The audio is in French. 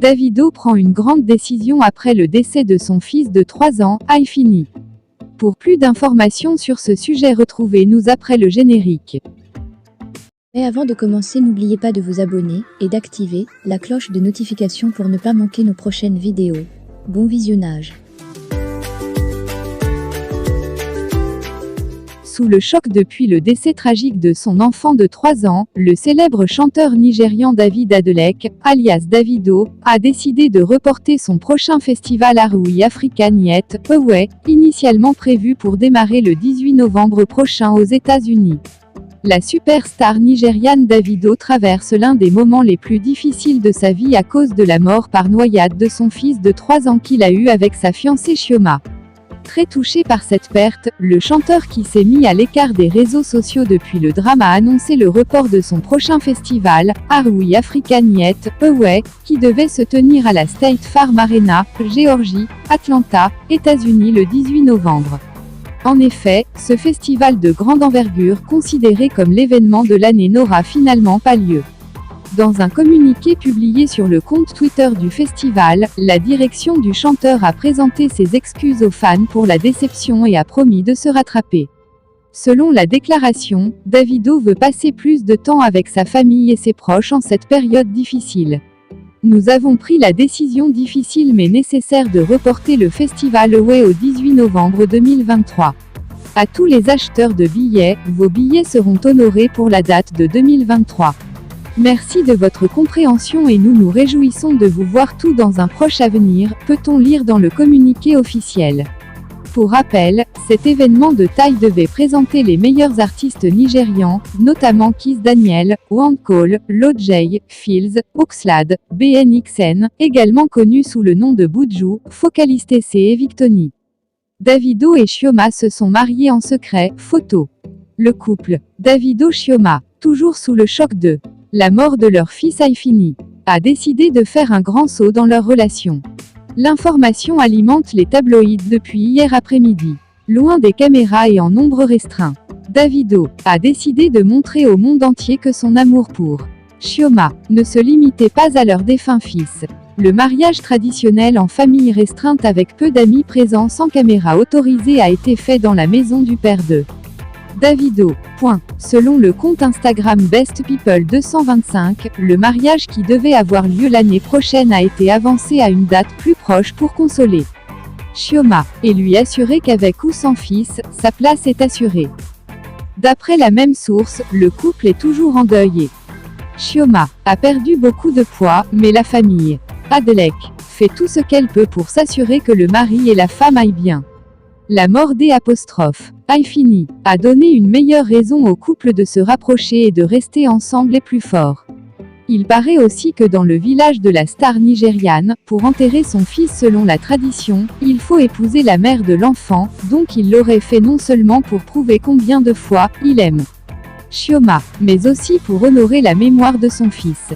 Davido prend une grande décision après le décès de son fils de 3 ans, Haifini. Pour plus d'informations sur ce sujet, retrouvez-nous après le générique. Mais avant de commencer, n'oubliez pas de vous abonner et d'activer la cloche de notification pour ne pas manquer nos prochaines vidéos. Bon visionnage. Sous le choc depuis le décès tragique de son enfant de 3 ans, le célèbre chanteur nigérian David Adeleke, alias Davido, a décidé de reporter son prochain festival Arui Africa Niet, Away, initialement prévu pour démarrer le 18 novembre prochain aux États-Unis. La superstar nigériane Davido traverse l'un des moments les plus difficiles de sa vie à cause de la mort par noyade de son fils de 3 ans qu'il a eu avec sa fiancée Chioma. Très touché par cette perte, le chanteur qui s'est mis à l'écart des réseaux sociaux depuis le drame a annoncé le report de son prochain festival, Arui Africa Niet, Away, qui devait se tenir à la State Farm Arena, Géorgie, Atlanta, États-Unis le 18 novembre. En effet, ce festival de grande envergure, considéré comme l'événement de l'année, n'aura finalement pas lieu. Dans un communiqué publié sur le compte Twitter du festival, la direction du chanteur a présenté ses excuses aux fans pour la déception et a promis de se rattraper. Selon la déclaration, Davido veut passer plus de temps avec sa famille et ses proches en cette période difficile. Nous avons pris la décision difficile mais nécessaire de reporter le festival Away au 18 novembre 2023. À tous les acheteurs de billets, vos billets seront honorés pour la date de 2023. Merci de votre compréhension et nous nous réjouissons de vous voir tout dans un proche avenir, peut-on lire dans le communiqué officiel. Pour rappel, cet événement de taille devait présenter les meilleurs artistes nigérians, notamment Kiss Daniel, Wankole, Lojay, Fields, Oxlade, BNXN, également connu sous le nom de Buju, Focaliste C et Victony. Davido et Chioma se sont mariés en secret, photo. Le couple, Davido-Chioma, toujours sous le choc de la mort de leur fils Haifini, a décidé de faire un grand saut dans leur relation. L'information alimente les tabloïds depuis hier après-midi. Loin des caméras et en nombre restreint, Davido a décidé de montrer au monde entier que son amour pour Chioma ne se limitait pas à leur défunt fils. Le mariage traditionnel en famille restreinte avec peu d'amis présents sans caméra autorisée a été fait dans la maison du père de Davido. Selon le compte Instagram Best People 225, le mariage qui devait avoir lieu l'année prochaine a été avancé à une date plus proche pour consoler Chioma, et lui assurer qu'avec ou sans fils, sa place est assurée. D'après la même source, le couple est toujours endeuillé. Chioma a perdu beaucoup de poids, mais la famille Adeleke fait tout ce qu'elle peut pour s'assurer que le mari et la femme aillent bien. La mort des Haifini a donné une meilleure raison au couple de se rapprocher et de rester ensemble et plus fort. Il paraît aussi que dans le village de la star nigériane, pour enterrer son fils selon la tradition, il faut épouser la mère de l'enfant, donc il l'aurait fait non seulement pour prouver combien de fois il aime Chioma, mais aussi pour honorer la mémoire de son fils.